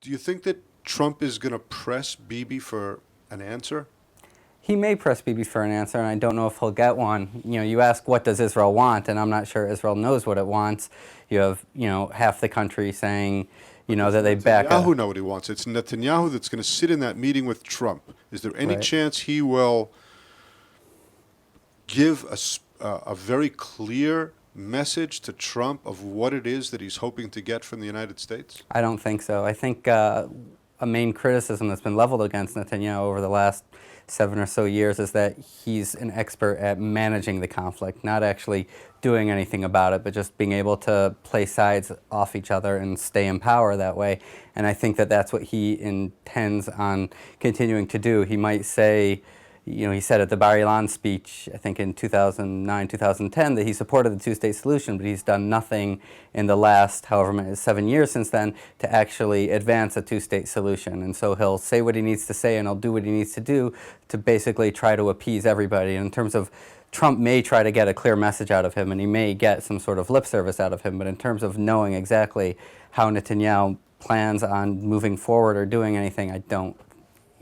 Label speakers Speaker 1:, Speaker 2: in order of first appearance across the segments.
Speaker 1: Do you think that Trump is going to press Bibi for an answer?
Speaker 2: He may press Bibi for an answer, and I don't know if he'll get one. You know, you ask what does Israel want, and I'm not sure Israel knows what it wants. You have, half the country saying, that they back up.
Speaker 1: Netanyahu know what he wants. It's Netanyahu that's going to sit in that meeting with Trump. Is there any
Speaker 2: Right.
Speaker 1: chance he will give a very clear message to Trump of what it is that he's hoping to get from the United States?
Speaker 2: I don't think so. I think a main criticism that's been leveled against Netanyahu over the last 7 or so years is that he's an expert at managing the conflict, not actually doing anything about it, but just being able to play sides off each other and stay in power that way. And I think that that's what he intends on continuing to do. He might say, he said at the Bar Ilan speech, I think in 2009, 2010, that he supported the two-state solution, but he's done nothing in the last, however many, 7 years since then, to actually advance a two-state solution. And so he'll say what he needs to say, and he'll do what he needs to do to basically try to appease everybody. And in terms of Trump may try to get a clear message out of him, and he may get some sort of lip service out of him, but in terms of knowing exactly how Netanyahu plans on moving forward or doing anything, I don't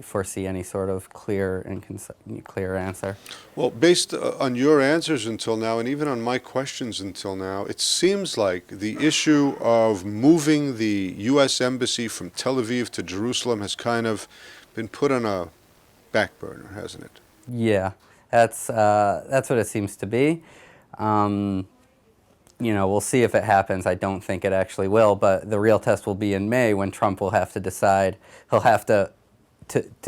Speaker 2: foresee any sort of clear answer.
Speaker 1: Well, based on your answers until now, and even on my questions until now, it seems like the issue of moving the U.S. Embassy from Tel Aviv to Jerusalem has kind of been put on a back burner, hasn't it?
Speaker 2: Yeah, that's what it seems to be. We'll see if it happens. I don't think it actually will, but the real test will be in May when Trump will have to decide. He'll have to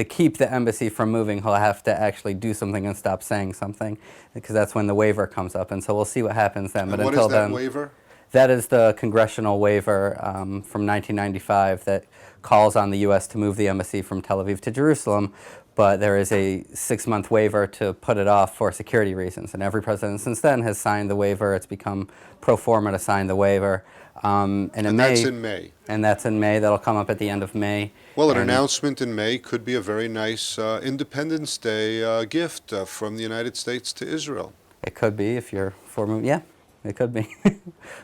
Speaker 2: keep the embassy from moving, he'll have to actually do something and stop saying something, because that's when the waiver comes up. And so we'll see what happens then.
Speaker 1: And
Speaker 2: but
Speaker 1: what
Speaker 2: until
Speaker 1: is that
Speaker 2: then,
Speaker 1: waiver?
Speaker 2: That is the congressional waiver from 1995 that calls on the U.S. to move the embassy from Tel Aviv to Jerusalem, but there is a 6-month waiver to put it off for security reasons. And every president since then has signed the waiver. It's become pro forma to sign the waiver.
Speaker 1: And that's in May.
Speaker 2: And that's in May. That'll come up at the end of May.
Speaker 1: Well, an announcement in May could be a very nice Independence Day gift from the United States to Israel.
Speaker 2: It could be if you're for moving. Yeah, it could be.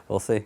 Speaker 2: We'll see.